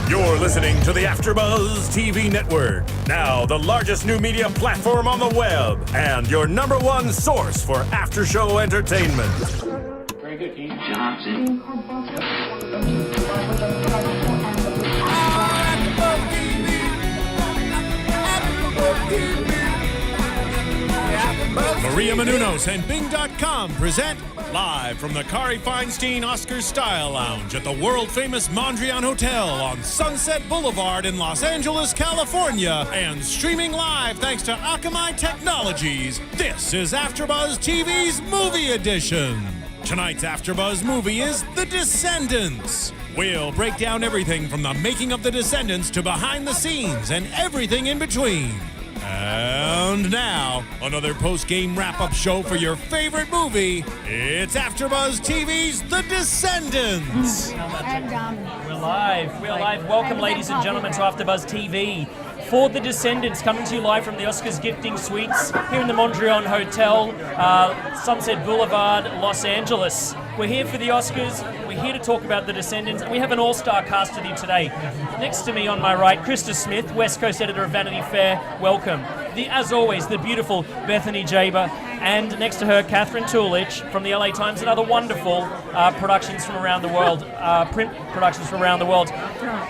You're listening to the AFTERBUZZ TV Network, now the largest new media platform on the web, and your #1 source for after-show entertainment. Very good, Keith Johnson. Maria Menounos and Bing.com present live from the Kari Feinstein Oscar Style Lounge at the world-famous Mondrian Hotel on Sunset Boulevard in Los Angeles, California, and streaming live thanks to Akamai Technologies. This is AFTERBUZZ TV's Movie Edition. Tonight's AFTERBUZZ movie is The Descendants. We'll break down everything from the making of The Descendants to behind the scenes and everything in between. And now, another post-game wrap-up show for your favorite movie. It's AFTERBUZZ TV's The Descendants. We're live. Welcome, ladies and gentlemen, to AFTERBUZZ TV for The Descendants, coming to you live from the Oscars Gifting Suites here in the Mondrian Hotel, Sunset Boulevard, Los Angeles. We're here for the Oscars. We're here to talk about The Descendants, and we have an all-star cast with you today. Next to me on my right, Krista Smith, West Coast editor of Vanity Fair. Welcome. As always, the beautiful Bethany Jaber, and next to her, Katherine Tulich from the LA Times and other wonderful productions from around the world, print productions from around the world.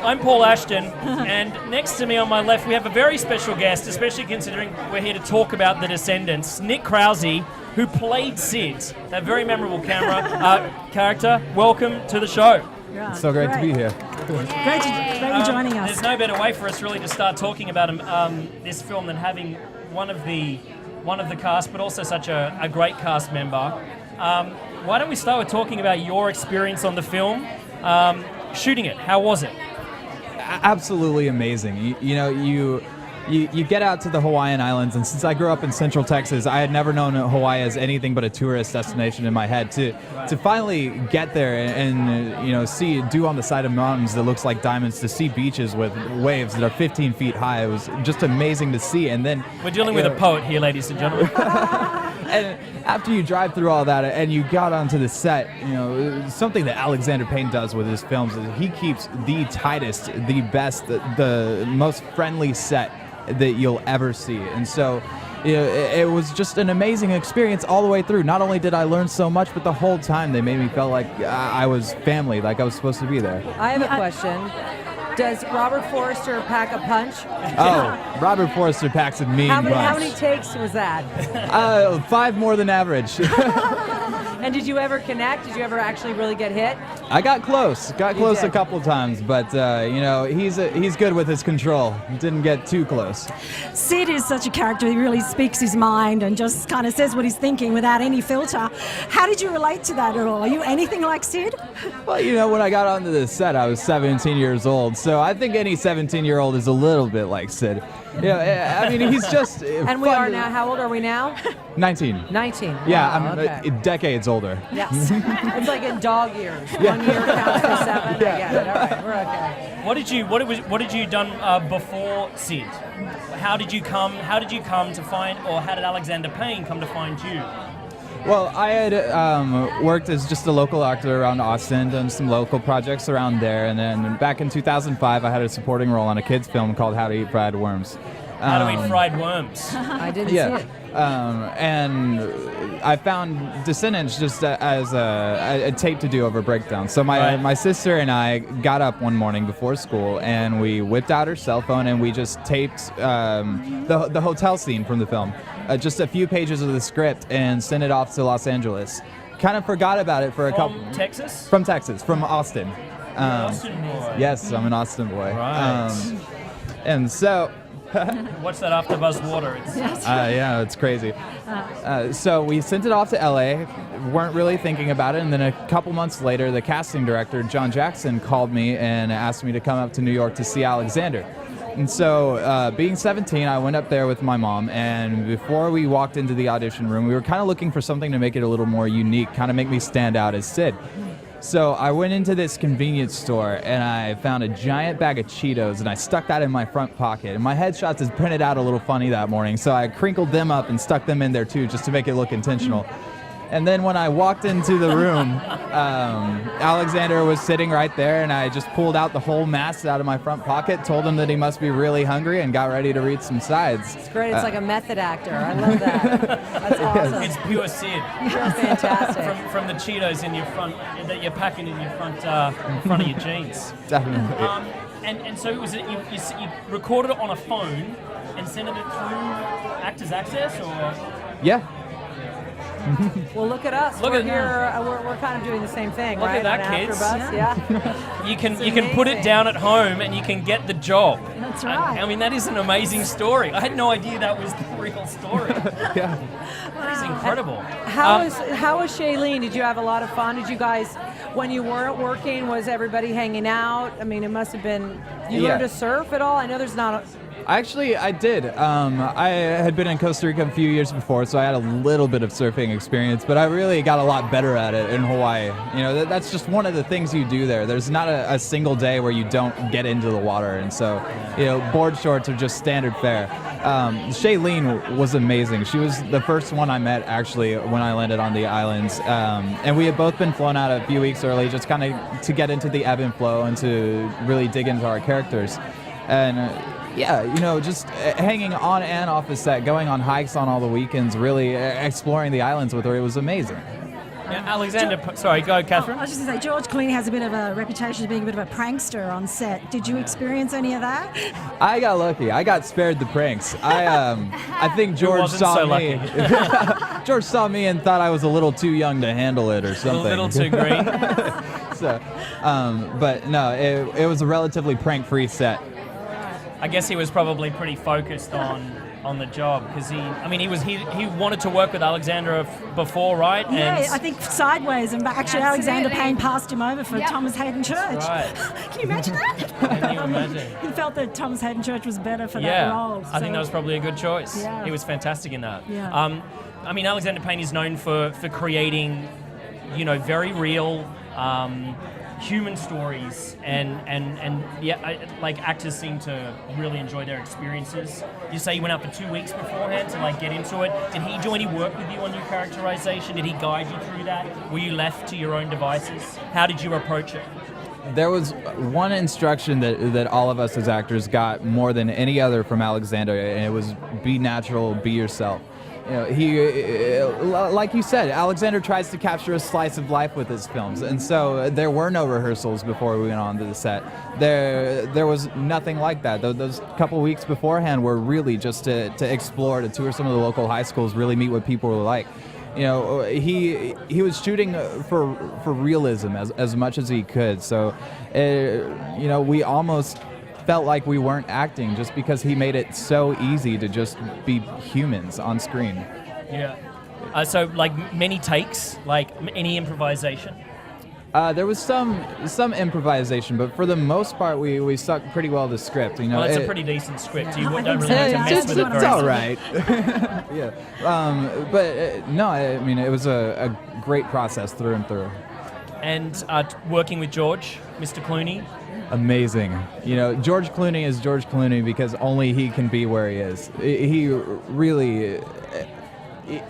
I'm Paul Ashton, and next to me on my left, we have a very special guest, especially considering we're here to talk about The Descendants, Nick Krause, who played Sid, that very memorable character. Welcome to the show. Yeah, it's so great to be here. Great to joining us. There's no better way for us really to start talking about this film than having one of the cast, but also such a great cast member. Why don't we start with talking about your experience on the film, shooting it? How was it? Absolutely amazing. You get out to the Hawaiian Islands, and since I grew up in Central Texas, I had never known Hawaii as anything but a tourist destination in my head. To finally get there and see dew on the side of mountains that looks like diamonds, to see beaches with waves that are 15 feet high, it was just amazing to see. And then we're dealing with a poet here, ladies and gentlemen. And after you drive through all that and you got onto the set, something that Alexander Payne does with his films is he keeps the tightest, the best, the most friendly set that you'll ever see. And so it was just an amazing experience all the way through. Not only did I learn so much, but the whole time they made me feel like I was family, like I was supposed to be there. I have a question. Does Robert Forster pack a punch? Oh, Robert Forster packs a mean punch. How many takes was that? 5 more than average. And did you ever connect? Did you ever actually really get hit? I got close. A couple times, but he's good with his control. Didn't get too close. Sid is such a character. He really speaks his mind and just kind of says what he's thinking without any filter. How did you relate to that at all? Are you anything like Sid? Well, when I got onto the set, I was 17 years old, so I think any 17-year-old is a little bit like Sid. Yeah, I mean, he's just And we are now, how old are we now? 19. 19. Yeah, Wow, I'm decades older. Yes. It's like in dog years. 1 year counts for 7. Yeah. I get it. All right, we're okay. What did you done before Sid? How did you come to find, or how did Alexander Payne come to find you? Well, I had worked as just a local actor around Austin, done some local projects around there, and then back in 2005, I had a supporting role on a kids' film called How to Eat Fried Worms. How to Eat Fried Worms. I didn't see it. And I found Descendants just as a tape to do over breakdown. So my sister and I got up one morning before school, and we whipped out her cell phone, and we just taped the hotel scene from the film, just a few pages of the script, and sent it off to Los Angeles. Kind of forgot about it for a couple. Texas? From Texas, from Austin. Austin boy. Yes, I'm an Austin boy. Right. And so. What's that AFTERBUZZ water? Yeah, it's crazy. So we sent it off to LA, weren't really thinking about it, and then a couple months later, the casting director, John Jackson, called me and asked me to come up to New York to see Alexander. And so, being 17, I went up there with my mom, and before we walked into the audition room, we were kind of looking for something to make it a little more unique, kind of make me stand out as Sid. So I went into this convenience store and I found a giant bag of Cheetos and I stuck that in my front pocket. And my headshots is printed out a little funny that morning, so I crinkled them up and stuck them in there too, just to make it look intentional. And then when I walked into the room, Alexander was sitting right there, and I just pulled out the whole mask out of my front pocket, told him that he must be really hungry, and got ready to read some sides. It's great. It's like a method actor. I love that. That's awesome. It's pure Sid. Fantastic. From the Cheetos in your front that you're packing in your front of your jeans. Definitely. And so was it you recorded it on a phone and sent it through Actors Access, or? Yeah. Well, look at us. Look we're at here. We're kind of doing the same thing, Look right? at that, on kids. AFTERBUZZ, yeah. You can put it down at home and you can get the job. That's right. I mean, that is an amazing story. I had no idea that was the real story. Yeah. That is incredible. How was Shailene? Did you have a lot of fun? Did you guys, when you weren't working, was everybody hanging out? I mean, it must have been. You learned to surf at all? I know there's not. Actually, I did. I had been in Costa Rica a few years before, so I had a little bit of surfing experience, but I really got a lot better at it in Hawaii. You know, that's just one of the things you do there. There's not a single day where you don't get into the water, and so, you know, board shorts are just standard fare. Shailene was amazing. She was the first one I met, actually, when I landed on the islands, and we had both been flown out a few weeks early, just kind of to get into the ebb and flow and to really dig into our characters. And yeah, you know, just hanging on and off the set, going on hikes on all the weekends, really exploring the islands with her. It was amazing. Yeah, Alexander, sorry, go, Katherine. I was just going to say, George Clooney has a bit of a reputation of being a bit of a prankster on set. Did you experience any of that? I got lucky. I got spared the pranks. I think George saw me. George saw me and thought I was a little too young to handle it or something. A little too green. So, but no, it was a relatively prank-free set. I guess he was probably pretty focused on the job because he wanted to work with Alexander before, right? Yeah, and I think sideways, and actually Alexander Payne passed him over for Thomas Hayden Church. Right. Can you imagine that? Can you imagine? He felt that Thomas Hayden Church was better for that role. I think that was probably a good choice. Yeah. He was fantastic in that. Yeah. I mean, Alexander Payne is known for creating, you know, very real human stories, and like actors seem to really enjoy their experiences. You say you went out for 2 weeks beforehand to like get into it. Did he do any work with you on your characterization? Did he guide you through that? Were you left to your own devices? How did you approach it? There was one instruction that all of us as actors got more than any other from Alexander, and it was be natural, be yourself. You know, he, like you said, Alexander tries to capture a slice of life with his films, and so there were no rehearsals before we went on to the set. There was nothing like that. Those couple weeks beforehand were really just to explore, to tour some of the local high schools, really meet what people were like. You know, he was shooting for realism as much as he could. So, you know, we almost felt like we weren't acting just because he made it so easy to just be humans on screen. Yeah. So, like many takes, like any improvisation. There was some improvisation, but for the most part, we stuck pretty well to the script. You know, well, it's a pretty decent script. You don't really need to mess with it very It's all much. right. Yeah. But no, I mean, it was a great process through and through. And working with George, Mr. Clooney. Amazing. You know, George Clooney is George Clooney because only he can be where he is. He really,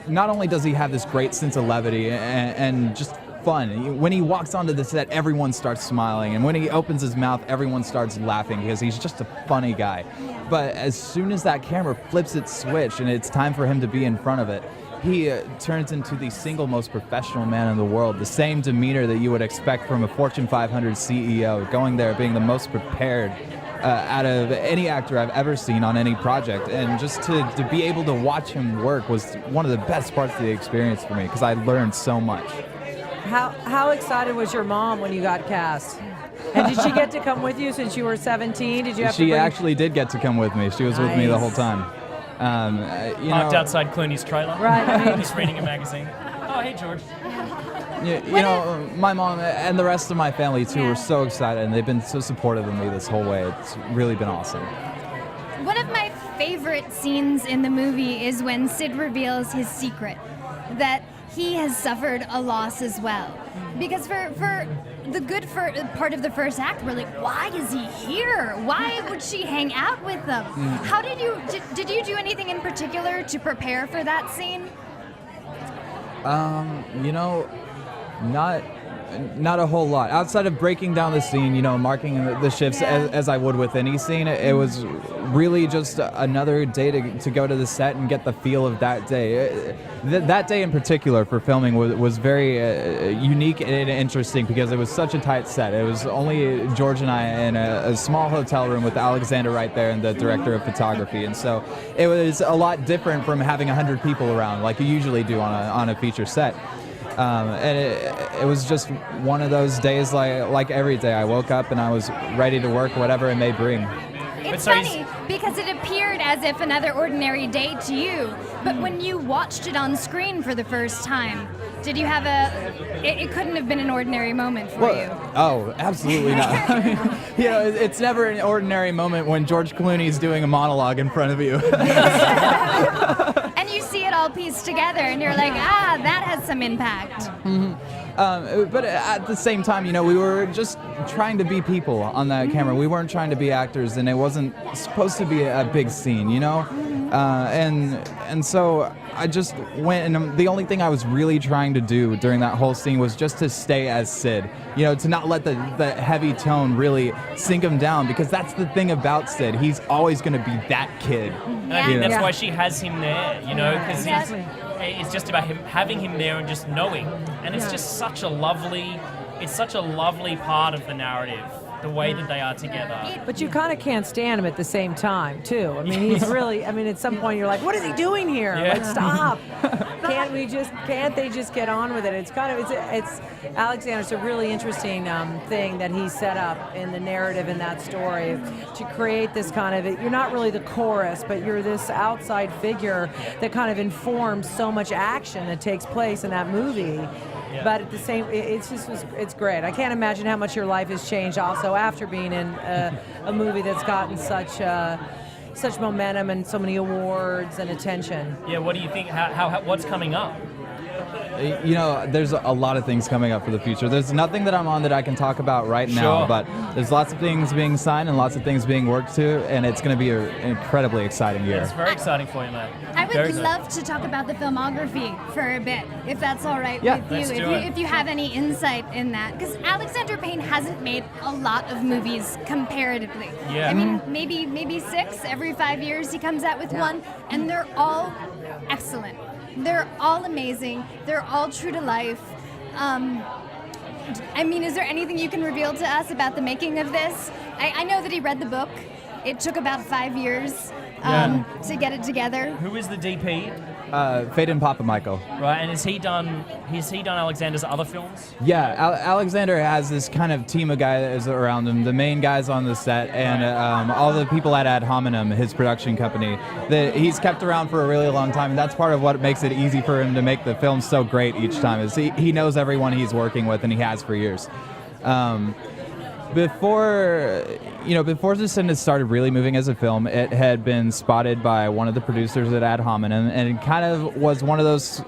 not only does he have this great sense of levity and just fun. When he walks onto the set, everyone starts smiling, and when he opens his mouth, everyone starts laughing because he's just a funny guy. But as soon as that camera flips its switch and it's time for him to be in front of it, he turns into the single most professional man in the world. The same demeanor that you would expect from a Fortune 500 CEO, going there being the most prepared out of any actor I've ever seen on any project. And just to be able to watch him work was one of the best parts of the experience for me because I learned so much. How excited was your mom when you got cast? And did she get to come with you since you were 17? Did you have She actually did get to come with me. She was with me the whole time. Parked outside Clooney's trailer. Right. I mean, he's reading a magazine. Oh, hey, George. You know, my mom and the rest of my family, too, were so excited, and they've been so supportive of me this whole way. It's really been awesome. One of my favorite scenes in the movie is when Sid reveals his secret, that he has suffered a loss as well. Because for the good part of the first act, we're like, why is he here? Why would she hang out with them? How did you do anything in particular to prepare for that scene? You know, not a whole lot. Outside of breaking down the scene, you know, marking the shifts as I would with any scene, it was really just another day to go to the set and get the feel of that day. That day in particular for filming was very unique and interesting because it was such a tight set. It was only George and I in a small hotel room with Alexander right there and the director of photography, and so it was a lot different from having 100 people around like you usually do on a feature set. And it was just one of those days like every day. I woke up and I was ready to work whatever it may bring. It's funny because it appeared as if another ordinary day to you, but when you watched it on screen for the first time, did you have it couldn't have been an ordinary moment for you? Oh, absolutely not. I mean, you know, it's never an ordinary moment when George Clooney's doing a monologue in front of you. And you see it all pieced together and you're like, that has some impact. Mm-hmm. But at the same time, you know, we were just trying to be people on that camera. We weren't trying to be actors, and it wasn't supposed to be a big scene, you know? And so I just went, and the only thing I was really trying to do during that whole scene was just to stay as Sid, you know, to not let the heavy tone really sink him down, because that's the thing about Sid. He's always going to be that kid. And I think that's why she has him there, you know, because it's just about having him there and just knowing. And it's just such a lovely part of the narrative, the way that they are together. But you kind of can't stand him at the same time, too. I mean, he's really, I mean, at some point you're like, what is he doing here? Yeah. Like, stop. Can't they just get on with it? It's kind of, it's Alexander's a really interesting thing that he set up in the narrative in that story to create this kind of, you're not really the chorus, but you're this outside figure that kind of informs so much action that takes place in that movie. Yeah. But at the same, it's great. I can't imagine how much your life has changed also after being in a movie that's gotten such momentum and so many awards and attention. Yeah, what do you think? How what's coming up? You know, there's a lot of things coming up for the future. There's nothing that I'm on that I can talk about right now, but there's lots of things being signed and lots of things being worked to, and it's going to be an incredibly exciting year. It's very exciting for you, man. I would love to talk about the filmography for a bit, if that's all right with you. If you have any insight in that, because Alexander Payne hasn't made a lot of movies comparatively. Yeah. I mean, maybe 6 every 5 years he comes out with one, and they're all excellent. They're all amazing. They're all true to life. I mean, is there anything you can reveal to us about the making of this? I know that he read the book. It took about 5 years to get it together. Who is the DP? Phaedon Papamichael. Right, and has he done Alexander's other films? Yeah, Alexander has this kind of team of guys that is around him, the main guys on the set, and all the people at Ad Hominem, his production company, that he's kept around for a really long time, and that's part of what makes it easy for him to make the film so great each time, is he knows everyone he's working with, and he has for years. Before Descendants started really moving as a film, it had been spotted by one of the producers at Ad Hominem, and it kind of was one of those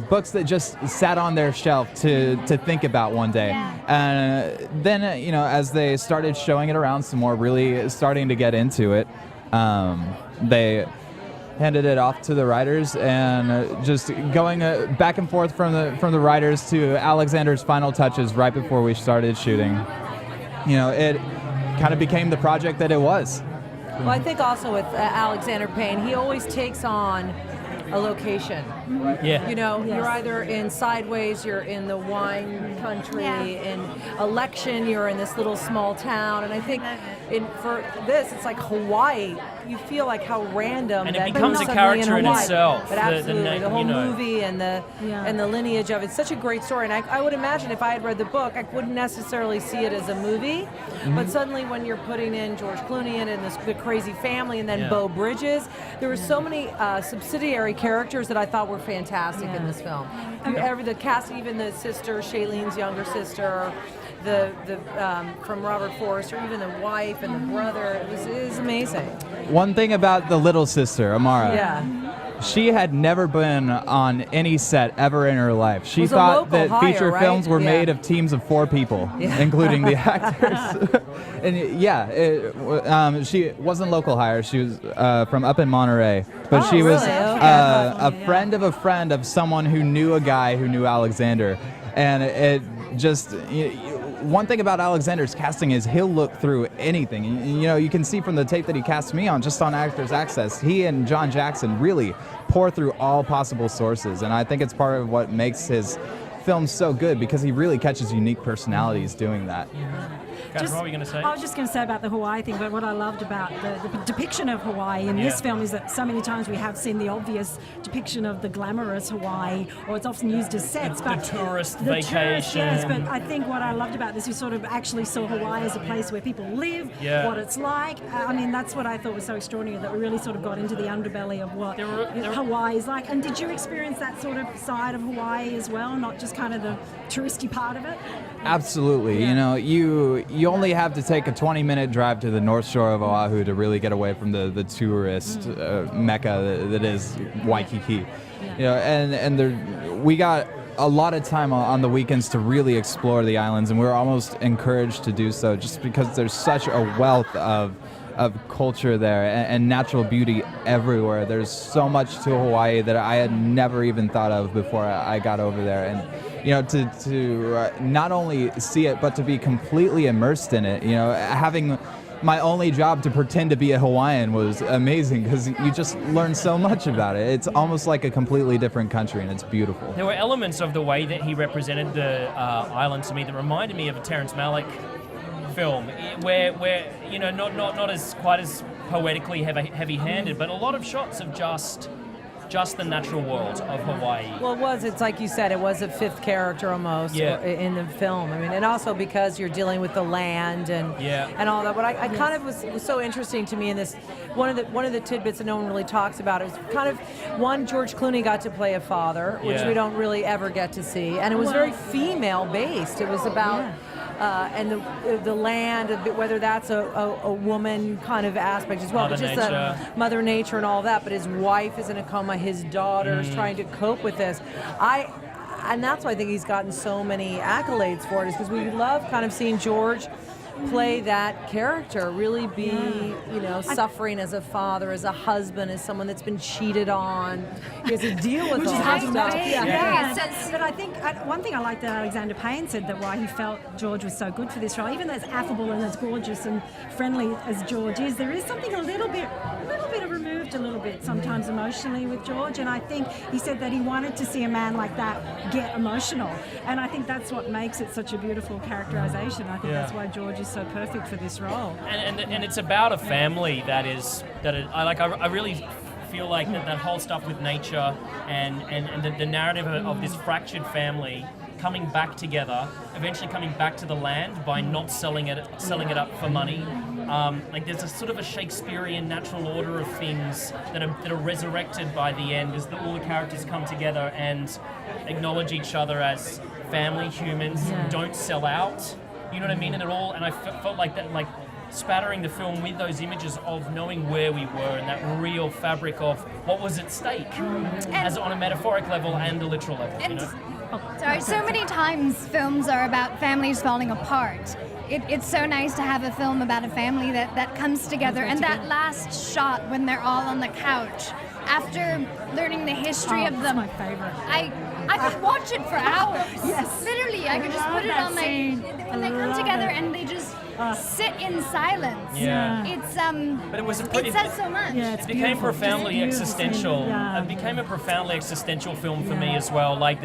books that just sat on their shelf to think about one day. Then, you know, as they started showing it around some more, really starting to get into it, they handed it off to the writers, and just going back and forth from the writers to Alexander's final touches right before we started shooting. You know, it kind of became the project that it was. Well, I think also with Alexander Payne, he always takes on a location. Yeah. You know, you're either in Sideways, you're in the wine country, in Election, you're in this little small town, and I think for this, it's like Hawaii. You feel like how random and that it becomes a character in itself. But absolutely, the whole movie and the lineage of it. It's such a great story, and I would imagine if I had read the book, I wouldn't necessarily see it as a movie, but suddenly when you're putting in George Clooney and the crazy family, and then Beau Bridges, there were so many subsidiary characters that I thought were fantastic in this film. The cast, even the sister, Shailene's younger sister, the from Robert Forster, even the wife and the brother, it was amazing. One thing about the little sister, Amara. She had never been on any set ever in her life. She Was a thought local that hire, feature right? films were Yeah. made of teams of 4 people, including the actors. And yeah, she wasn't local hire. She was from up in Monterey, but she was really? a friend of someone who knew a guy who knew Alexander, and it just. One thing about Alexander's casting is he'll look through anything. You know, you can see from the tape that he cast me on, just on Actors Access, he and John Jackson really pour through all possible sources, and I think it's part of what makes his films so good, because he really catches unique personalities doing that. Guys, what were you going to say? I was just going to say about the Hawaii thing, but what I loved about the depiction of Hawaii in this film is that so many times we have seen the obvious depiction of the glamorous Hawaii, or it's often used as sets. The tourist vacation. Yes, but I think what I loved about this, we sort of actually saw Hawaii as a place where people live, what it's like. I mean, that's what I thought was so extraordinary, that we really sort of got into the underbelly of what Hawaii is like. And did you experience that sort of side of Hawaii as well, not just kind of the touristy part of it? Absolutely. You know, you only have to take a 20-minute drive to the North Shore of Oahu to really get away from the tourist mecca that is Waikiki. You know, and we got a lot of time on the weekends to really explore the islands, and we're almost encouraged to do so, just because there's such a wealth of culture there and natural beauty everywhere. There's so much to Hawaii that I had never even thought of before I got over there. And you know, to not only see it, but to be completely immersed in it. You know, having my only job to pretend to be a Hawaiian was amazing, because you just learn so much about it. It's almost like a completely different country, and it's beautiful. There were elements of the way that he represented the island to me that reminded me of a Terrence Malick film, where you know, not as quite as poetically heavy-handed, but a lot of shots of just the natural world of Hawaii. Well, it's like you said, it was a fifth character almost in the film. I mean, and also because you're dealing with the land and all that. What I kind of was so interesting to me in this, one of the tidbits that no one really talks about is kind of, one, George Clooney got to play a father, which we don't really ever get to see, and it was very female based. It was about and the land, whether that's a woman kind of aspect as well, but just Mother Nature and all that. But his wife is in a coma, his daughter's trying to cope with this. And that's why I think he's gotten so many accolades for it, is because we love kind of seeing George play that character, really be, you know, suffering as a father, as a husband, as someone that's been cheated on. He has to deal with all that stuff. But I think one thing I like that Alexander Payne said, that why he felt George was so good for this role, even though as affable and as gorgeous and friendly as George is, there is something a little bit removed a little bit sometimes emotionally with George, and I think he said that he wanted to see a man like that get emotional, and I think that's what makes it such a beautiful characterization. I think that's why George is so perfect for this role. And it's about a family I really feel like that whole stuff with nature and the narrative of this fractured family coming back together, eventually coming back to the land by not selling it up for money. Like there's a sort of a Shakespearean natural order of things that are resurrected by the end, as all the characters come together and acknowledge each other as family humans, don't sell out. You know what I mean? And I felt like that, like spattering the film with those images of knowing where we were and that real fabric of what was at stake, as on a metaphoric level and a literal level. You know? Sorry, so many times films are about families falling apart. It's so nice to have a film about a family that comes together, and that last shot when they're all on the couch after learning the history of them. That's my favorite. I could watch it for hours. Yes. Literally, I could just put it on when they come together and they just sit in silence. Yeah. It's But it says so much. Yeah, it became profoundly existential. It became a profoundly existential film for me as well. Like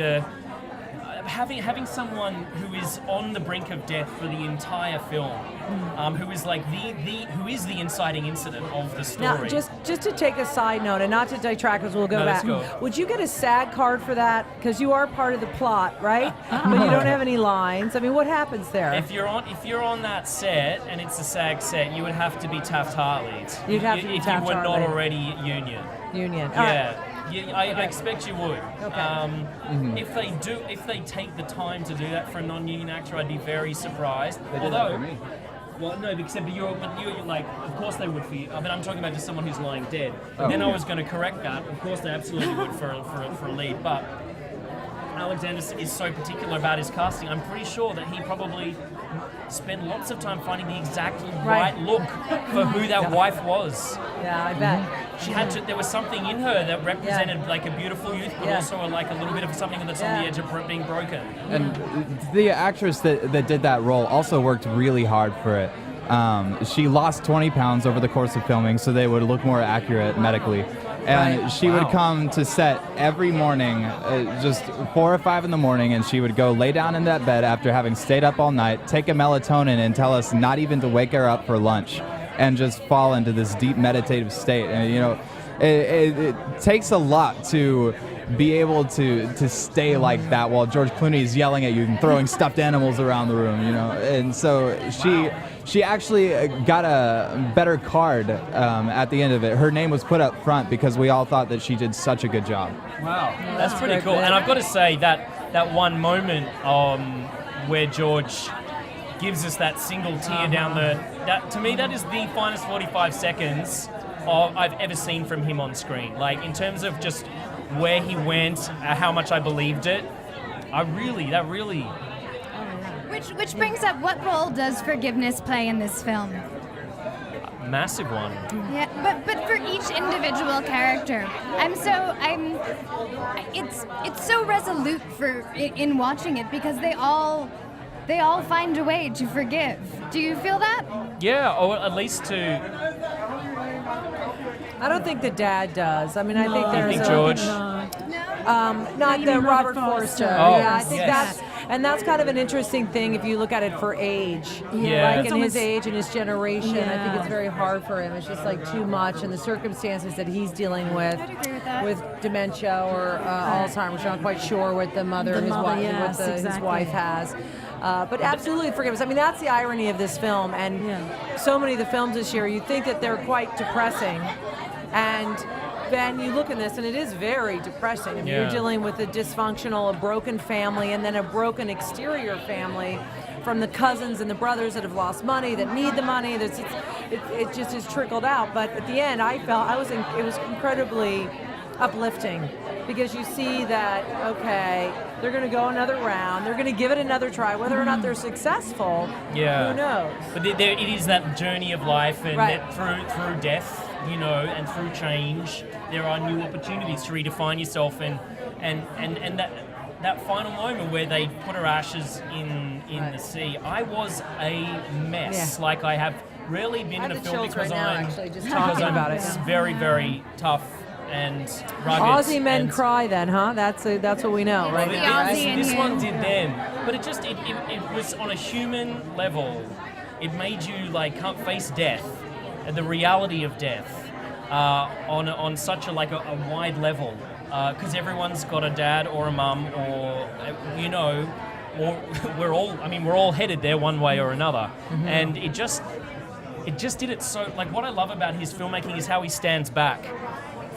having someone who is on the brink of death for the entire film, who is like who is the inciting incident of the story. Now, just to take a side note, and not to detract, because we'll go back. Let's go. Would you get a SAG card for that? Because you are part of the plot, right? But you don't have any lines. I mean, what happens there? If you're on that set and it's a SAG set, you would have to be Taft-Hartley'd. You'd have to be if you were not Taft-Hartley'd. already union. Yeah. I expect you would. Okay. If they take the time to do that for a non-union actor, I'd be very surprised. They did that for me. Well, no, but you're like, of course they would for you. I mean, I'm talking about just someone who's lying dead. But then I was going to correct that. Of course they absolutely would for a lead. But Alexander is so particular about his casting. I'm pretty sure that he probably spent lots of time finding the exact right look for who that wife was. Yeah, I bet. She had to. There was something in her that represented like a beautiful youth, but also like a little bit of something that's on the edge of being broken. And the actress that did that role also worked really hard for it. She lost 20 pounds over the course of filming, so they would look more accurate medically. And she would come to set every morning, just 4 or 5 in the morning, and she would go lay down in that bed after having stayed up all night, take a melatonin, and tell us not even to wake her up for lunch, and just fall into this deep meditative state. And you know, it takes a lot to be able to stay like that while George Clooney is yelling at you and throwing stuffed animals around the room, you know. And so she actually got a better card at the end of it. Her name was put up front because we all thought that she did such a good job. Wow, that's pretty cool. And I've got to say that one moment where George gives us that single tear down that to me that is the finest 45 seconds I've ever seen from him on screen. Like in terms of just where he went, how much I believed it. Which brings up, what role does forgiveness play in this film? Massive one. Yeah, but for each individual character, it's so resolute in watching it because they all find a way to forgive. Do you feel that? Yeah, or at least to. I don't think the dad does. I mean, I think there's George? not the Robert Forster. Oh, Yeah, I think that's kind of an interesting thing if you look at it for age. Yeah. Like in his age and his generation, I think it's very hard for him. It's just like too much, and the circumstances that he's dealing with, I'd agree with that. with dementia or Alzheimer's. You're not quite sure what the mother, his wife has. But absolutely forgiveness. I mean, that's the irony of this film, and so many of the films this year, you think that they're quite depressing, and then you look at this, and it is very depressing. I mean, you're dealing with a dysfunctional, a broken family, and then a broken exterior family from the cousins and the brothers that have lost money, that need the money. It just is trickled out. But at the end, I felt it was incredibly uplifting, because you see that, okay, they're going to go another round, they're going to give it another try, whether or not they're successful, who knows? But it is that journey of life, and that through death, you know, and through change, there are new opportunities to redefine yourself, and that final moment where they put her ashes in the sea, I was a mess. Like I have rarely been in a film because I'm very, very tough and rugged. Aussie men cry then, huh? That's what we know, right? This one did then, but it was on a human level. It made you like can't face death, the reality of death, on such a wide level, because everyone's got a dad or a mum, or you know, or we're all headed there one way or another, and it just did it so. Like what I love about his filmmaking is how he stands back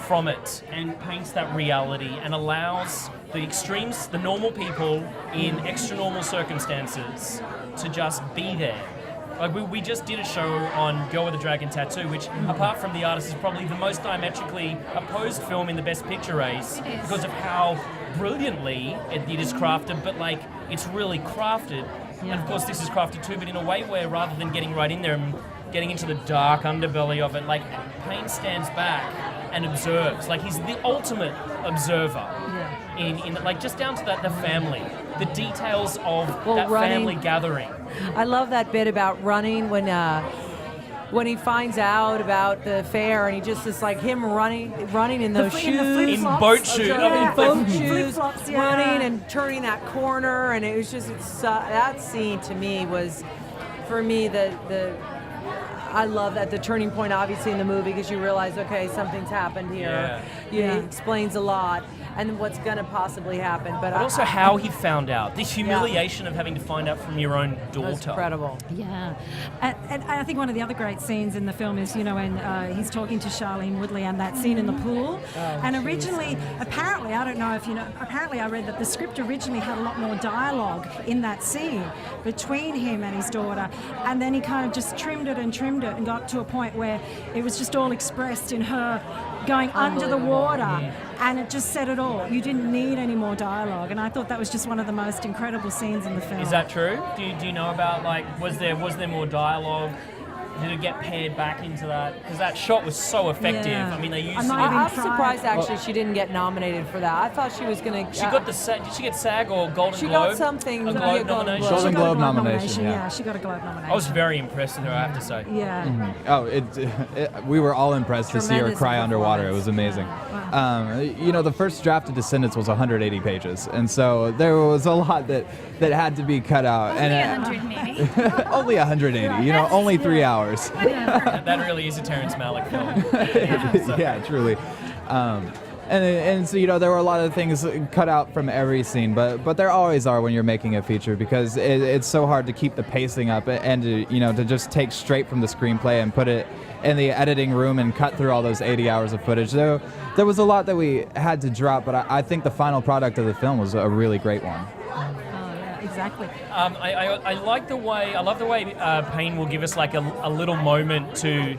from it and paints that reality and allows the extremes, the normal people in extra normal circumstances, to just be there. Like we just did a show on Girl with a Dragon Tattoo, which apart from the artist is probably the most diametrically opposed film in the Best Picture race because of how brilliantly it is crafted, but like it's really crafted. And of course this is crafted too, but in a way where rather than getting right in there and getting into the dark underbelly of it, like Payne stands back and observes. Like he's the ultimate observer in like just down to the family, the details of that family gathering. I love that bit about running when he finds out about the affair, and he just is like him running in those shoes, in boat shoes, running and turning that corner, and it was just that scene to me was, for me, I love that, the turning point obviously in the movie, because you realize, okay, something's happened here. It explains a lot and what's going to possibly happen. But also how he found out. The humiliation of having to find out from your own daughter. That's incredible. Yeah. And I think one of the other great scenes in the film is, when he's talking to Shailene Woodley and that scene in the pool. And originally, apparently, I don't know if you know, apparently I read that the script originally had a lot more dialogue in that scene between him and his daughter. And then he kind of just trimmed it and got to a point where it was just all expressed in her going under the water, and it just said it all. You didn't need any more dialogue, and I thought that was just one of the most incredible scenes in the film. Is that true? Do you know about, was there more dialogue? Did it get paired back into that? Because that shot was so effective. Yeah. I mean, they used I'm surprised actually she didn't get nominated for that. I thought she was going to. She got the did she get SAG or Golden Globe? She got something. A Globe nomination. Golden Globe nomination. Yeah, she got a Globe nomination. I was very impressed with her, I have to say. Yeah. Mm-hmm. Oh, we were all impressed to see her cry underwater. It was amazing. Wow. The first draft of Descendants was 180 pages, and so there was a lot that had to be cut out. Only 100 maybe. Only 180. Only 3 hours. That really is a Terrence Malick film. Yeah, truly. And so there were a lot of things cut out from every scene, but there always are when you're making a feature, because it's so hard to keep the pacing up and to just take straight from the screenplay and put it in the editing room and cut through all those 80 hours of footage. There was a lot that we had to drop, but I think the final product of the film was a really great one. Exactly. I love the way Payne will give us a little moment to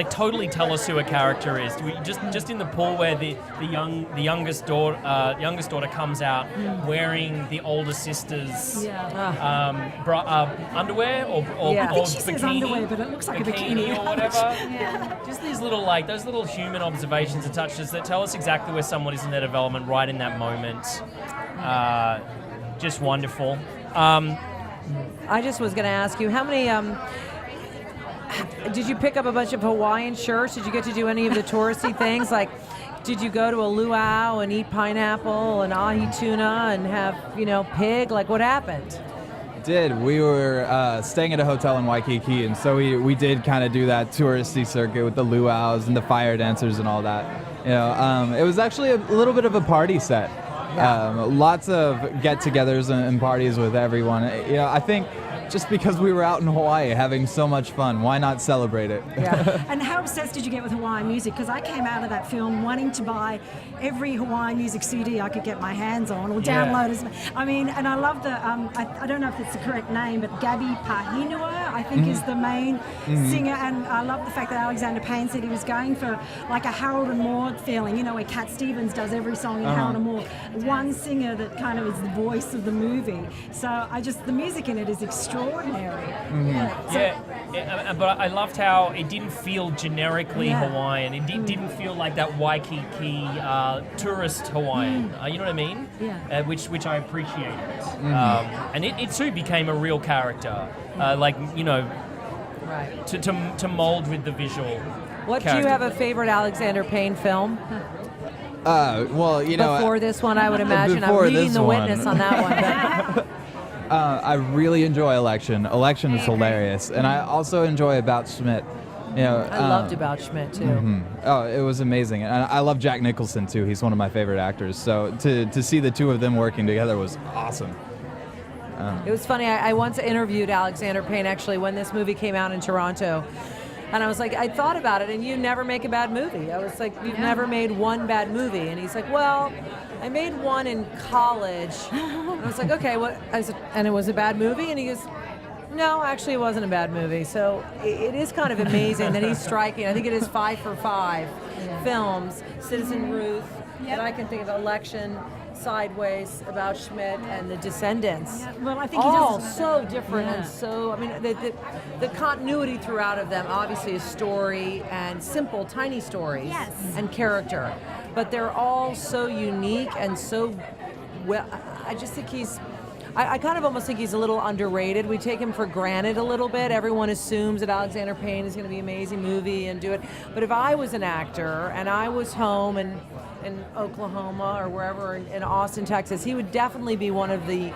totally tell us who a character is. We just in the pool where the youngest daughter comes out wearing the older sister's underwear or I think she bikini, says underwear, but it looks like a bikini or whatever. Just these those little human observations and touches that tell us exactly where someone is in their development right in that moment. Just wonderful. I just was going to ask you, how many, did you pick up a bunch of Hawaiian shirts? Did you get to do any of the touristy things? Did you go to a luau and eat pineapple and ahi tuna and have, pig? What happened? We were staying at a hotel in Waikiki, and so we did kind of do that touristy circuit with the luaus and the fire dancers and all that. It was actually a little bit of a party set. Lots of get-togethers and parties with everyone. I think just because we were out in Hawaii having so much fun, why not celebrate it? Yeah. And how obsessed did you get with Hawaiian music? Because I came out of that film wanting to buy every Hawaiian music CD I could get my hands on or download. And I love the, I don't know if it's the correct name, but Gabby Pahinua, I think, is the main singer. And I love the fact that Alexander Payne said he was going for a Harold and Maude feeling, where Cat Stevens does every song in Harold and Maude. One singer that kind of is the voice of the movie. So the music in it is extraordinary. But I loved how it didn't feel generically Hawaiian. It didn't feel like that Waikiki tourist Hawaiian. You know what I mean? Yeah. Which I appreciated. And it too became a real character. To mold with the visual. What do you have a favorite Alexander Payne film? Before this one, I would imagine. I'm reading The Witness on that one. I really enjoy Election. Election is hilarious, and I also enjoy About Schmidt. I loved About Schmidt too. Mm-hmm. Oh, it was amazing, and I love Jack Nicholson too. He's one of my favorite actors. So to see the two of them working together was awesome. It was funny. I once interviewed Alexander Payne actually when this movie came out in Toronto. And I was like, I thought about it, and you never make a bad movie. I was like, you've never made one bad movie. And he's like, well, I made one in college. And I was like, okay, what? I said, and it was a bad movie? And he goes, no, actually, it wasn't a bad movie. So it is kind of amazing that he's striking. I think it is 5 for 5 films. Citizen Ruth, and I can think of Election, Sideways, About Schmidt, and The Descendants. Yeah, well, I think all he does so different and so. I mean, the continuity throughout of them obviously is story and simple, tiny stories and character, but they're all so unique and so well. I just think I kind of almost think he's a little underrated. We take him for granted a little bit. Everyone assumes that Alexander Payne is going to be an amazing movie and do it. But if I was an actor and I was home in Oklahoma or wherever in Austin, Texas, he would definitely be one of the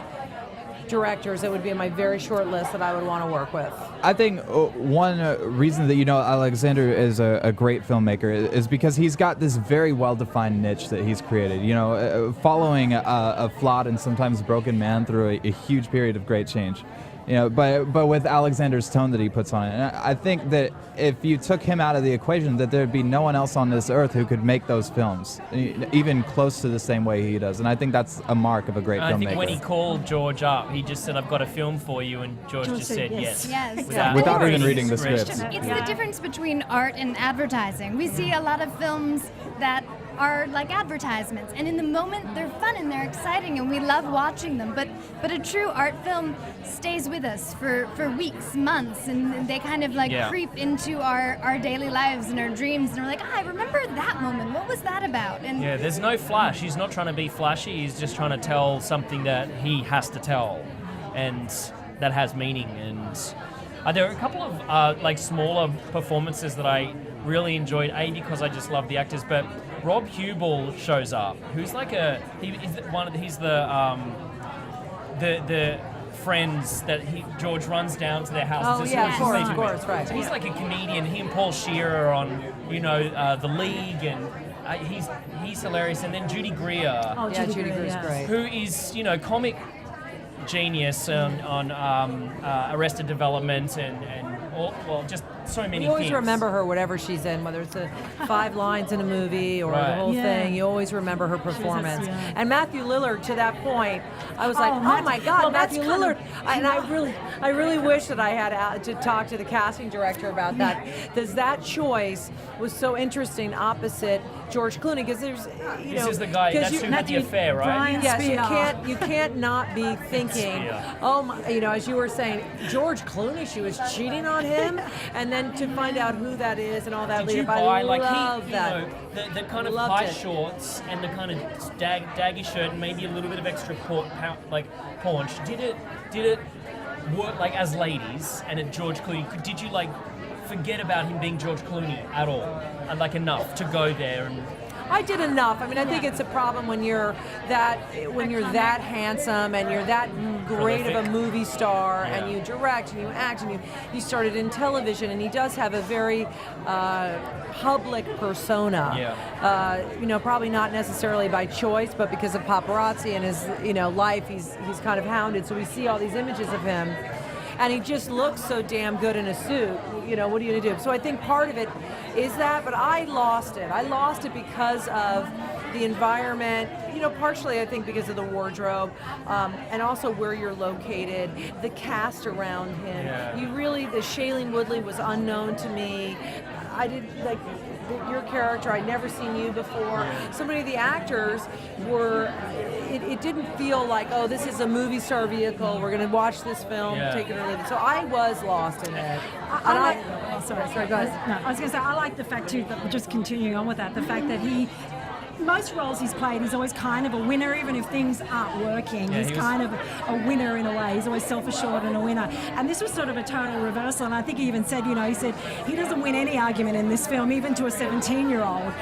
directors that would be on my very short list that I would want to work with. I think one reason that Alexander is a great filmmaker is because he's got this very well-defined niche that he's created. Following a flawed and sometimes broken man through a huge period of great change. But with Alexander's tone that he puts on it, and I think that if you took him out of the equation, that there'd be no one else on this earth who could make those films, even close to the same way he does. And I think that's a mark of a great filmmaker. I think when he called George up, he just said, "I've got a film for you," and George just said yes. Yes. Without even reading the script. It's the difference between art and advertising. We see a lot of films that are like advertisements, and in the moment they're fun and they're exciting and we love watching them, but a true art film stays with us for weeks, months, and they kind of creep into our daily lives and our dreams, and we're like, I remember that moment, what was that about? And there's no flash. He's not trying to be flashy, he's just trying to tell something that he has to tell, and that has meaning. And there are a couple of smaller performances that I really enjoyed, because I just love the actors, but Rob Hubel shows up, who's he's the friends that George runs down to their houses. Oh, yeah, of course, right. So he's like a comedian. He and Paul Shearer are on, The League, and he's hilarious. And then Judy Greer. Oh, yeah, Judy Greer's great. Who is, comic genius on Arrested Development and just so many things. You always remember her, whatever she's in, whether it's the 5 lines in a movie or the whole thing. You always remember her performance. And Matthew Lillard, to that point, I was like, oh my God, Matthew Lillard. And I really wish that I had to talk to the casting director about that, because that choice was so interesting opposite George Clooney, because there's, this is the guy, that's who had the affair, right? Yes, you can't not be thinking, as you were saying, George Clooney, she was cheating on him, and then to find out who that is and all that later. I love that. The kind of high shorts and the kind of daggy shirt and maybe a little bit of extra paunch. Did it work as ladies and at George Clooney? Did you forget about him being George Clooney at all, and enough to go there? And I did enough. I mean, I think it's a problem when you're that handsome and you're that great of a movie star, and you direct and you act and you started in television, and he does have a very public persona. Probably not necessarily by choice, but because of paparazzi and his life, he's kind of hounded. So we see all these images of him, and he just looks so damn good in a suit. What are you going to do? So I think part of it is that, but I lost it. I lost it because of the environment, partially I think because of the wardrobe, and also where you're located, the cast around him. The Shailene Woodley was unknown to me. I did your character, I'd never seen you before. So many of the actors were, it didn't feel like, oh, this is a movie star vehicle, we're going to watch this film, take it or leave it. So I was lost in it. Sorry, guys. No, I was going to say, I like the fact too, that just continuing on with that, the fact that most roles he's played, he's always kind of a winner, even if things aren't working. He's kind of a winner in a way. He's always self-assured and a winner. And this was sort of a total reversal. And I think he even said, he said he doesn't win any argument in this film, even to a 17-year-old.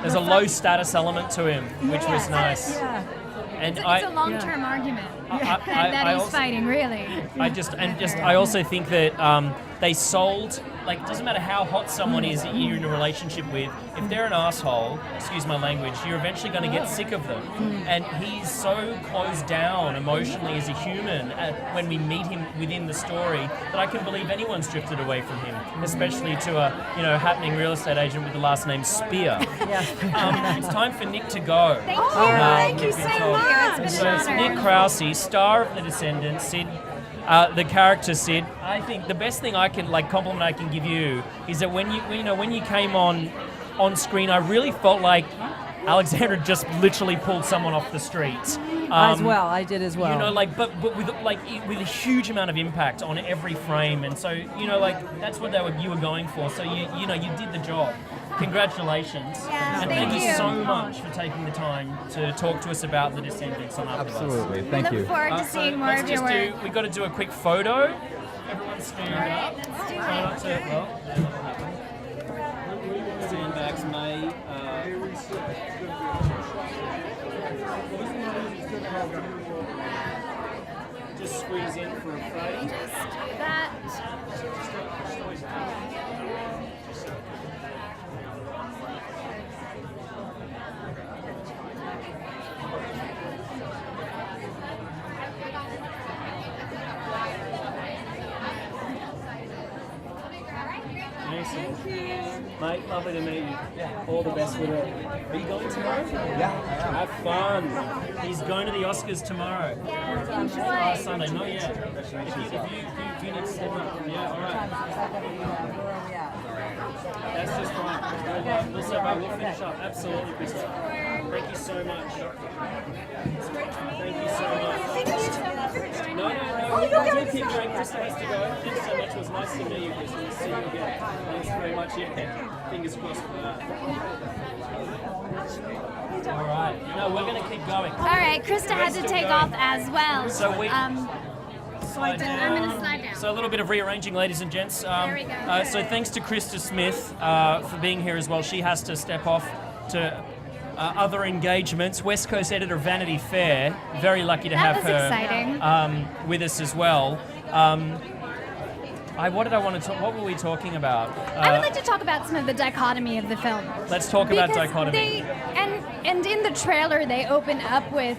There's a low status element to him, which was nice. And it's a long-term argument that he's fighting, really. I also think that they sold, it doesn't matter how hot someone is that you're in a relationship with, if they're an asshole, excuse my language, you're eventually going to get sick of them. And he's so closed down emotionally as a human when we meet him within the story that I can believe anyone's drifted away from him, especially to a happening real estate agent with the last name Spear. It's time for Nick to go. Thank you so much. It's been an honor. Nick Krause, star of The Descendants, Sid. The character Sid. I think the best thing compliment I can give you is that when you came on screen, I really felt like Alexander just literally pulled someone off the street. I did as well. But with a huge amount of impact on every frame, and so that's what you were going for. So you did the job. Congratulations. Yeah, and thank you so much for taking the time to talk to us about The Descendants on AFTERBUZZ. Absolutely, thank you. Look forward to seeing more of your work. We've got to do a quick photo. Everyone stand up. Let's do it. Sandbags may. just squeeze in for a photo. Just do that. Thank you. Mate, lovely to meet you. All the best with it. Are you going tomorrow? Yeah, I am. Have fun. He's going to the Oscars tomorrow. Yeah, enjoy. Sunday, not yet. If you need to step up. Yeah, all right. That's just fine. We'll step up. We'll finish up. Absolutely, Krista. Thank you so much. Thank you so much. Thank you so much for joining No, us. we'll keep going. Krista has to go. Thanks so much. It was nice to meet you, Krista. We'll see you again. Thanks very much. Yeah. Fingers crossed for that. All right. No, we're going to keep going. All right, Krista had to take off as well. So we- Slide down. I'm going to slide down. So a little bit of rearranging, ladies and gents. There we go. So thanks to Krista Smith for being here as well. She has to step off to other engagements. West Coast editor Vanity Fair. Very lucky to have was her exciting. with us as well. What did I want to talk? What were we talking about? I would like to talk about some of the dichotomy of the film. Let's talk about Because dichotomy. And in the trailer, they open up with,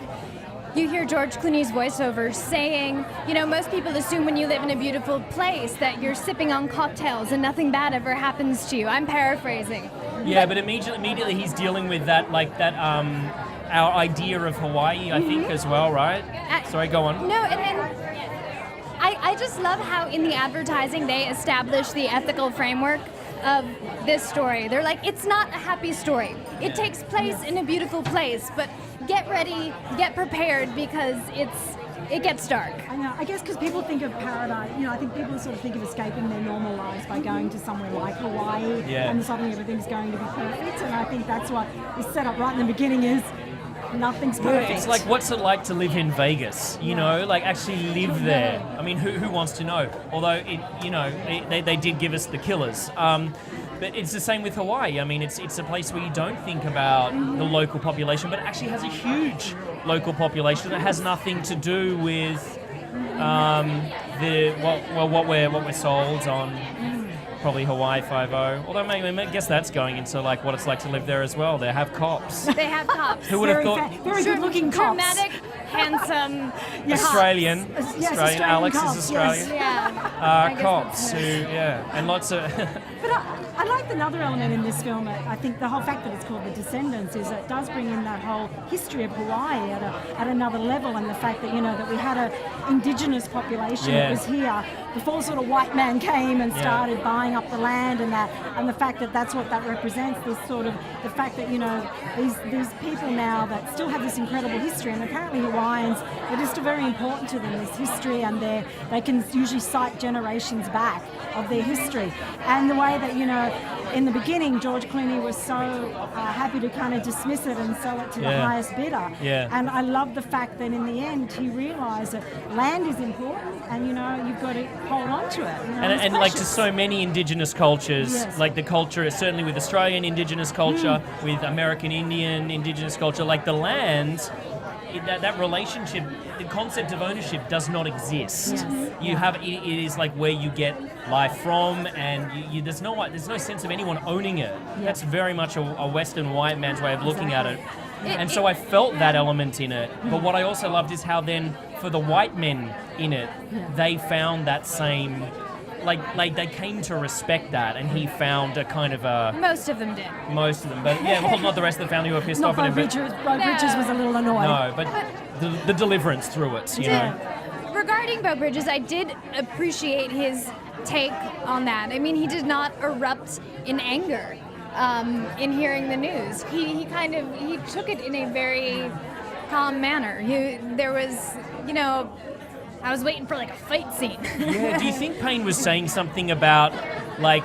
you hear George Clooney's voiceover saying, you know, most people assume when you live in a beautiful place that you're sipping on cocktails and nothing bad ever happens to you. I'm paraphrasing. Yeah, but immediately he's dealing with that, our idea of Hawaii, I think, as well, right? Sorry, go on. No, and I just love how in the advertising they establish the ethical framework of this story. They're like, it's not a happy story. It takes place in a beautiful place, but get ready, get prepared, because it gets dark. I know. I guess because people think of paradise, you know, I think people sort of think of escaping their normal lives by going to somewhere like Hawaii, and suddenly everything's going to be perfect. And I think that's what is set up right in the beginning is nothing's perfect. It's like, what's it like to live in Vegas? You know, like actually live there. I mean, who wants to know? Although, they did give us the killers. But it's the same with Hawaii. I mean, it's a place where you don't think about the local population, but it actually has a huge local population that has nothing to do with what we're sold on. Probably Hawaii 5-0. Although I guess that's going into like what it's like to live there as well. They have cops. They have cops. Who would have thought? Very good-looking cops. Dramatic, handsome Australian. Yes, Australian. Alex cops, is Australian. Yeah. I guess Cops that's- who, and lots of. But I like another element in this film. I think the whole fact that it's called The Descendants is it does bring in that whole history of Hawaii at another level, and the fact that, you know, that we had an indigenous population that was here before sort of white man came and started buying up the land, and the fact that that's what that represents, this sort of the fact that, you know, these people now that still have this incredible history, and apparently Hawaiians, it is still very important to them, this history, and they can usually cite generations back of their history. And the way that, you know, in the beginning, George Clooney was so happy to kind of dismiss it and sell it to the highest bidder. Yeah. And I love the fact that in the end, he realised that land is important, and, you know, you've got to hold on to it. You know, And like to so many indigenous cultures, like the culture, certainly with Australian indigenous culture, with American Indian indigenous culture, like the land, that relationship, the concept of ownership does not exist. You have it is like where you get life from, and there's no sense of anyone owning it. That's very much a Western white man's way of looking at it. And so I felt that element in it. But what I also loved is how then for the white men in it, they found that same. Like they came to respect that, and he found a kind of a... Most of them did. Most of them, but well, not the rest of the family who were pissed off at him. Richards was a little annoyed. No, but the deliverance through it, you know. Regarding Beau Bridges, I did appreciate his take on that. I mean, he did not erupt in anger in hearing the news. He took it in a very calm manner. There was, you know, I was waiting for like a fight scene. Yeah. Do you think Payne was saying something about like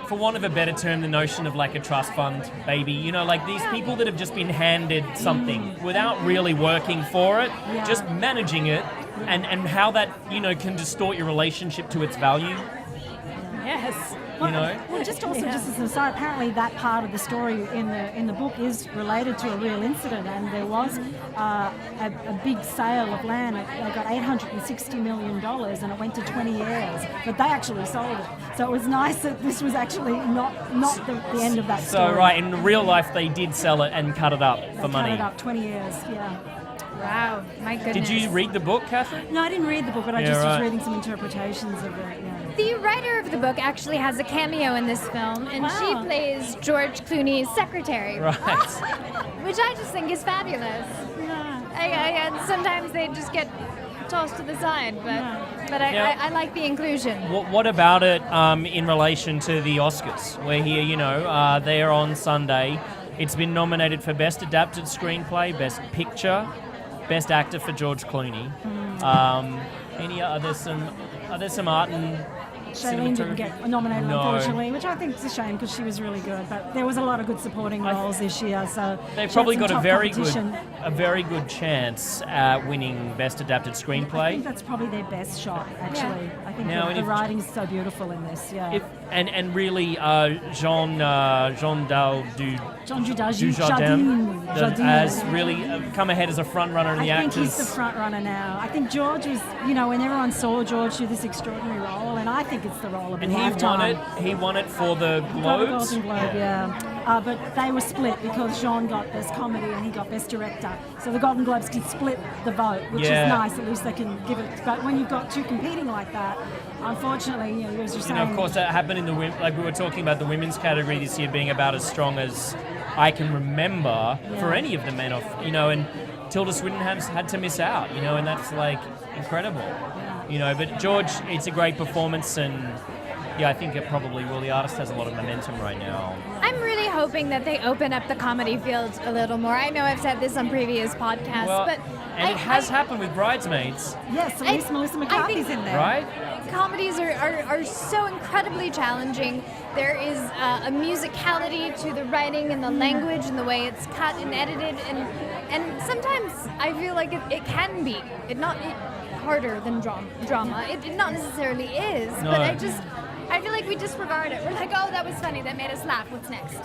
for want of a better term, the notion of like a trust fund baby? You know, like these people that have just been handed something without really working for it, just managing it, and how that, you know, can distort your relationship to its value. Yes. You know? Well, just as an aside, apparently that part of the story in the book is related to a real incident, and there was a big sale of land. They got $860 million, and it went to 20 heirs, but they actually sold it. So it was nice that this was actually not the end of that story. So, right, in real life, they did sell it and cut it up for money. Cut it up 20 years, yeah. Wow, my goodness. Did you read the book, Katherine? No, I didn't read the book, but I just was reading some interpretations of it. Yeah. The writer of the book actually has a cameo in this film, and she plays George Clooney's secretary. Right. Which I just think is fabulous. Yeah. Sometimes they just get tossed to the side, but I like the inclusion. What about it in relation to the Oscars? We're here, there on Sunday. It's been nominated for Best Adapted Screenplay, Best Picture, Best Actor for George Clooney. Are there some art and Shailene didn't get nominated, No. Unfortunately, which I think is a shame because she was really good. But there was a lot of good supporting roles this year, so they've probably got a very competition. good chance at winning Best Adapted I Screenplay. think that's probably their best shot, actually. Yeah. I think Now, the writing's so beautiful in this. Yeah. And really, Jean Dujardin has really come ahead as a front runner in the I think actors. he's the front runner now. I think George was, when everyone saw George do this extraordinary role, and I think it's the role of a And lifetime. he won it for the He got the Globes. Golden Globe, yeah. But they were split because Jean got Best Comedy and he got Best Director. So the Golden Globes can split the vote, which is nice. At least they can give it. But when you've got two competing like that, unfortunately, as you're saying, Of course, that happened in the like we were talking about the women's category this year being about as strong as I can remember for any of the men off. And Tilda Swinton's had to miss out. And that's like incredible. But George, it's a great performance and. Yeah, I think it probably will. The artist has a lot of momentum right now. I'm really hoping that they open up the comedy field a little more. I know I've said this on previous podcasts, but it has happened with Bridesmaids. yes, at least Melissa McCarthy's in there. Right? Comedies are so incredibly challenging. There is a musicality to the writing and the language and the way it's cut and edited, and sometimes I feel like it can be harder than drama. It not necessarily is, No. but I feel like we disregard it. We're like, oh, that was funny. That made us laugh. What's next?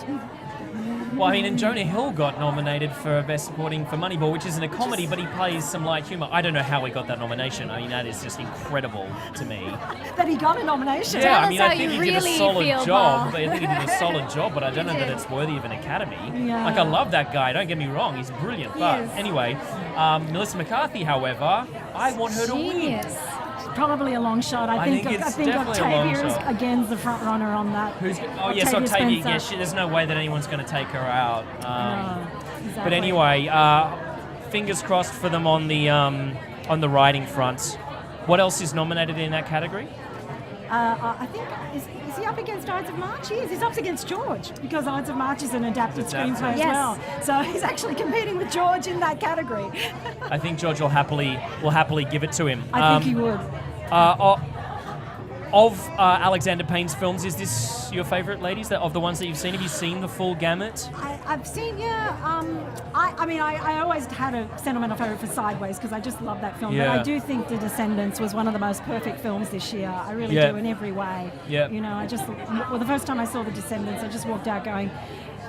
Well, and Jonah Hill got nominated for Best Supporting for Moneyball, which isn't a comedy, but he plays some light humour. I don't know how he got that nomination. That is just incredible to me. That he got a nomination. Yeah, Tell us how I think you he did a really solid feel, job. Paul. I think he did a solid job, but I don't know that did. it's worthy of an Academy. Yeah. I love that guy. Don't get me wrong. He's brilliant. But is. anyway, Melissa McCarthy, however, I want her to win. Genius. Probably a long shot. I think definitely a long Octavia is shot. again's the front runner on that. Yes, Octavia. Spencer. Yes, there's no way that anyone's going to take her out. Exactly. But anyway, fingers crossed for them on the writing front. What else is nominated in that category? I think is he up against Ides of March? He is. He's up against George because Ides of March is an adapted screenplay as Yes. well. So he's actually competing with George in that category. I think George will happily give it to him. I think he would. Of Alexander Payne's films, is this your favourite, ladies? Of the ones that you've seen, have you seen the full gamut? I've seen, I always had a sentimental favourite for Sideways because I just love that film. Yeah. But I do think The Descendants was one of the most perfect films this year. I really Yeah. do in every way. Yeah. The first time I saw The Descendants, I just walked out going,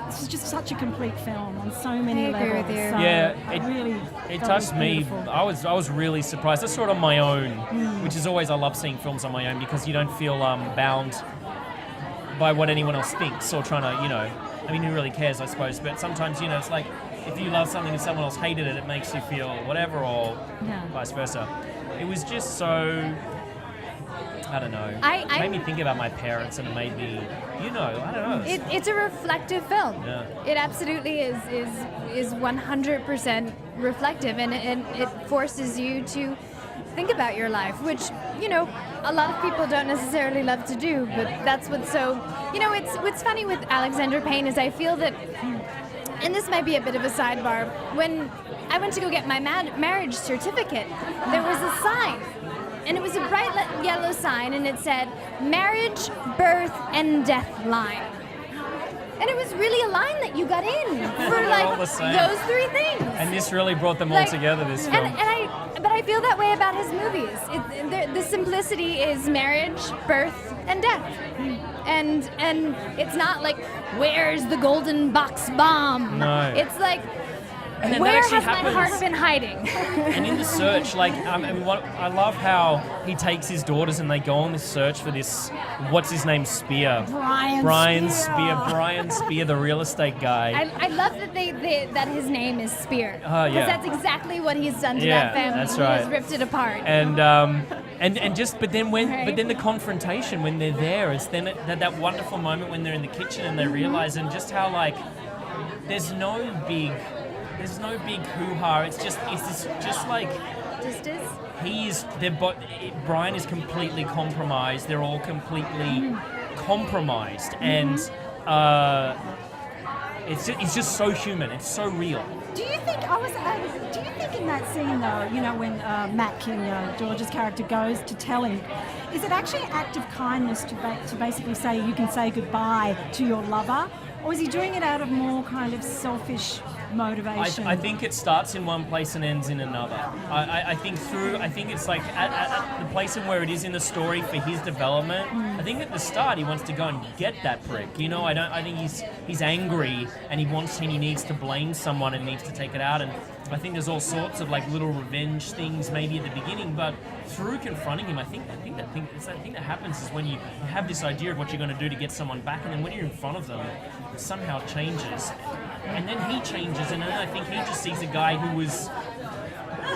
this is just such a complete film on so many I agree levels. with you. So Yeah, I it really It felt touched was me. beautiful. I was really surprised. I saw it on my own, which is always, I love seeing films on my own because you don't feel bound by what anyone else thinks or trying to, who really cares, I suppose. But sometimes, it's like if you love something and someone else hated it, it makes you feel whatever or vice versa. It was just so, I don't know. It made me think about my parents and it made me, I don't know. It's a reflective film. Yeah. It absolutely is 100% reflective, and it forces you to think about your life, which, a lot of people don't necessarily love to do, but that's what's so, what's funny with Alexander Payne is I feel that, and this might be a bit of a sidebar, when I went to go get my marriage certificate, there was a sign. And it was a bright yellow sign, and it said, marriage, birth, and death line. And it was really a line that you got in for all the same. those three things. And this really brought them all together, this film. But I feel that way about his movies. The simplicity is marriage, birth, and death. And it's not like, where's the golden box bomb? No. It's like, And then where that has actually my happens. heart been hiding? And in the search, like, I love how he takes his daughters and they go on this search for this, what's his name, Spear? Brian Spear. Brian Spear, the real estate guy. I love that that his name is Spear. Yeah. Because that's exactly what he's done to Yeah, that family. that's He right. has ripped it apart. But then the confrontation when they're there, it's then that wonderful moment when they're in the kitchen and they realize and just how like there's no big hoo-ha. It's just like Just is. Brian is completely compromised. They're all completely compromised, and it's just so human. It's so real. Do you think in that scene though, you know, when Matt King, George's character, goes to tell him, is it actually an act of kindness to basically say you can say goodbye to your lover, or is he doing it out of more kind of selfish motivation? I think it starts in one place and ends in another. I think it's like at the place in where it is in the story for his development. I think at the start he wants to go and get that prick. You know, I think he's angry and he needs to blame someone and needs to take it out. And I think there's all sorts of like little revenge things maybe at the beginning, but through confronting him, I think that thing that happens is when you have this idea of what you're going to do to get someone back, and then when you're in front of them, it somehow changes, and then he changes, and then I think he just sees a guy who was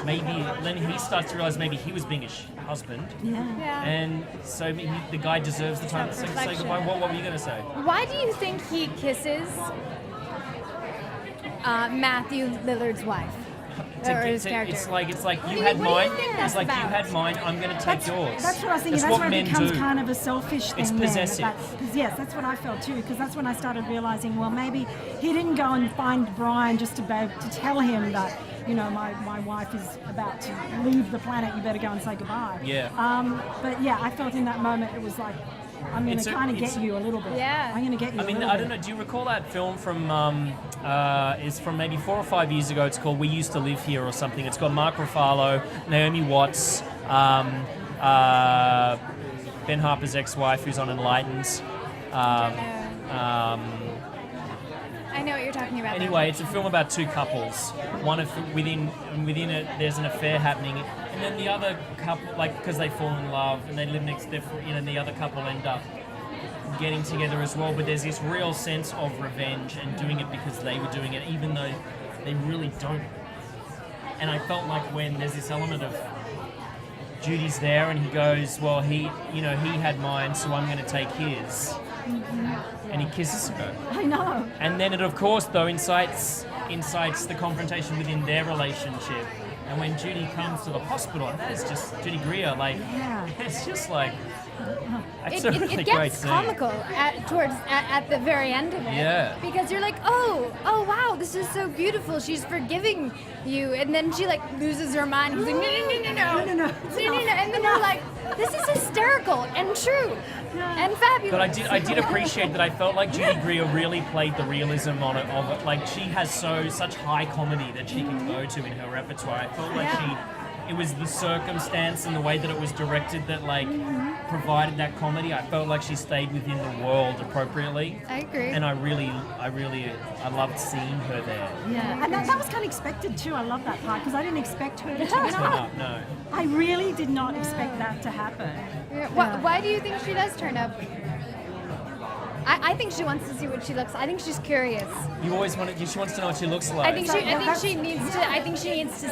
then he starts to realize maybe he was being a husband, and so maybe the guy deserves the time to say goodbye. What were you going to say? Why do you think he kisses Matthew Lillard's wife? Or his character? It's like do you you- had what do you mine. think It's that's like you about? had mine. I'm going to take yours. That's what I was thinking. That's That's what where it men becomes do. kind of a selfish thing. It's then, possessive. Yes, that's what I felt too. Because that's when I started realizing, well, maybe he didn't go and find Brian just to tell him that, you know, my wife is about to leave the planet. You better go and say goodbye. Yeah. But yeah, I felt in that moment it was like, I'm going to kind of get you a little bit. Yeah. I'm going to get you. I mean, a little I bit. don't know. Do you recall that film from? It's from maybe 4 or 5 years ago. It's called "We Used to Live Here" or something. It's got Mark Ruffalo, Naomi Watts, Ben Harper's ex-wife, who's on Enlightened. I know what you're talking about. Anyway, it's a film about two couples. One of within it, there's an affair happening, and then the other couple, like because they fall in love and they live next, and the other couple end up getting together as well. But there's this real sense of revenge and doing it because they were doing it, even though they really don't. And I felt like when there's this element of Judy's there, and he goes, "Well, he had mine, so I'm going to take his." And he kisses her. I know. And then it, of course, though, incites the confrontation within their relationship. And when Judy comes to the hospital, and that is just Judy Greer, like, it's just like, it's a really it great gets scene. comical at the very end of it. Yeah. Because you're like, oh wow, this is so beautiful. She's forgiving you, and then she like loses her mind. She's like, no. And then you're like, this is hysterical and true and fabulous. But I did appreciate that. I felt like Judy Greer really played the realism of it. Like she has such high comedy that she can go to in her repertoire. I felt like it was the circumstance and the way that it was directed that like provided that comedy. I felt like she stayed within the world appropriately. I agree. And I loved seeing her there. Yeah, and that was kind of expected too. I love that part because I didn't expect her to turn Turn up. up, no. I really did not expect that to happen. Why do you think she does turn up? I think she wants to see what she looks like. I think she's curious. You always want to. She wants to know what she looks like. I think she needs to.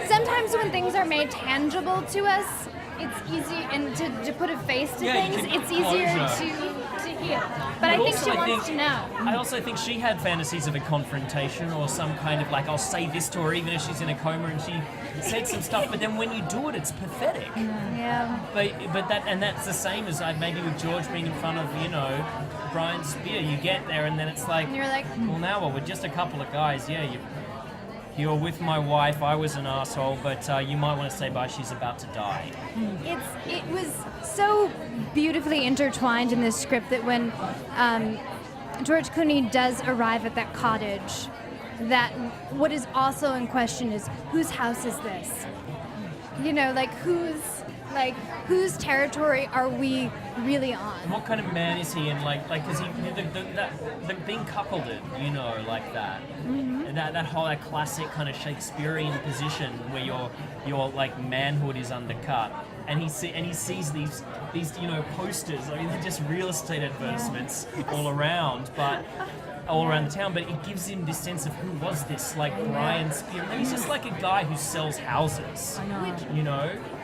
Sometimes when things are made tangible to us, it's easy, and to put a face to things, it's easier to heal. But I think she wants to know. I also think she had fantasies of a confrontation or some kind of like, I'll say this to her even if she's in a coma, and she said some stuff, but then when you do it, it's pathetic. Yeah. But that's the same as maybe with George being in front of, Brian Spear. You get there and then it's like, And you're like, well, now we're just a couple of guys. Yeah, you're with my wife. I was an asshole, but you might want to say bye. She's about to die. It was so beautifully intertwined in this script that when George Clooney does arrive at that cottage, that what is also in question is, whose house is this? Like whose Like, whose territory are we really on? And what kind of man is he? And like, because the being cuckolded, you know, like that. And that whole classic kind of Shakespearean position where your like manhood is undercut. And he sees these posters. I mean, they're just real estate advertisements all around, but all around the town. But it gives him this sense of who was this, like Brian Spear. And he's just like a guy who sells houses,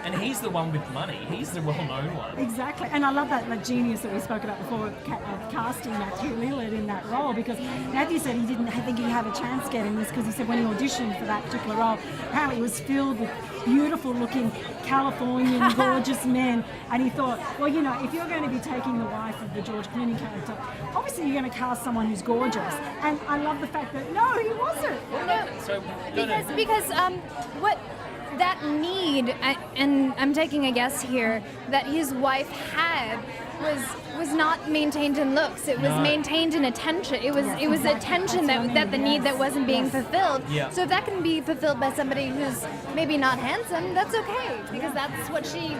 and he's the one with money. He's the well-known one. Exactly, and I love that genius that we spoke about before of casting Matthew Lillard in that role, because Matthew said he didn't think he had a chance getting this, because he said when he auditioned for that particular role, apparently it was filled with beautiful-looking Californian gorgeous men, and he thought, well, if you're going to be taking the wife of the George Clooney character, obviously you're going to cast someone who's gorgeous. And I love the fact that no, he wasn't. Because what that need, and I'm taking a guess here, that his wife had was not maintained in looks. It was maintained in attention. It was attention that the need that wasn't being fulfilled. Yeah. So if that can be fulfilled by somebody who's maybe not handsome, that's okay, because that's what she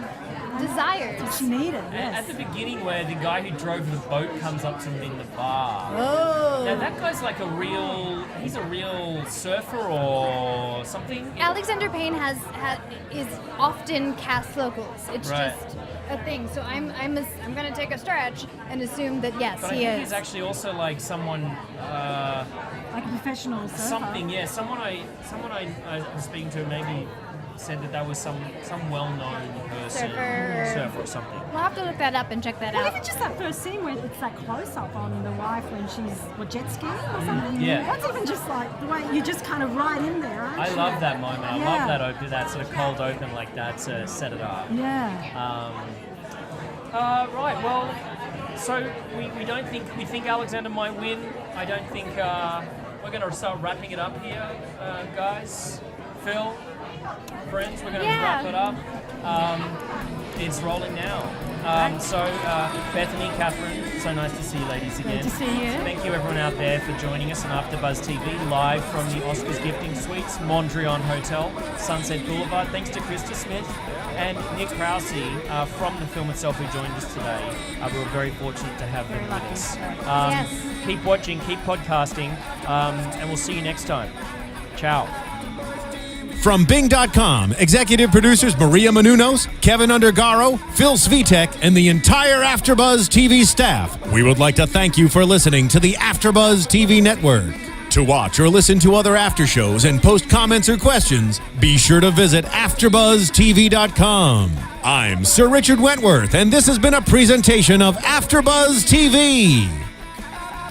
desires. What she needed. And at the beginning, where the guy who drove the boat comes up to him in the bar. Oh. Now that guy's like he's a real surfer or something. Alexander Payne is often cast locals. It's Right. just a thing. So I'm going to take a stretch and assume that yes, But he I think is. he's actually also like someone. Like a professional surfer. Someone I was speaking to maybe said that was some well-known person, surfer or something. We'll have to look that up and check that Well, out. even just that first scene where it's that close-up on the wife when she's jet skiing or something. Yeah. That's even just like the way you're just kind of right in there, aren't you? I love that moment. I Yeah. love that sort of cold open like that to set it up. Yeah. Right. Well, so we think Alexander might win. I don't think we're going to start wrapping it up here, guys. Phil, friends, we're going to wrap it up. It's rolling now. Bethany, Katherine, so nice to see you ladies again. Good to see you. Thank you everyone out there for joining us on AFTERBUZZ TV, live from the Oscars Gifting Suites, Mondrian Hotel, Sunset Blvd. Thanks to Krista Smith and Nick Krause from the film itself who joined us today. We were very fortunate to have them with us. Yes. Keep watching, keep podcasting, and we'll see you next time. Ciao. From Bing.com, executive producers Maria Menounos, Kevin Undergaro, Phil Svitek, and the entire AFTERBUZZ TV staff, we would like to thank you for listening to the AFTERBUZZ TV network. To watch or listen to other after shows and post comments or questions, be sure to visit AFTERBUZZTV.com. I'm Sir Richard Wentworth, and this has been a presentation of AFTERBUZZ TV.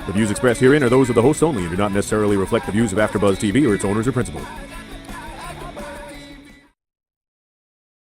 The views expressed herein are those of the hosts only and do not necessarily reflect the views of AFTERBUZZ TV or its owners or principals.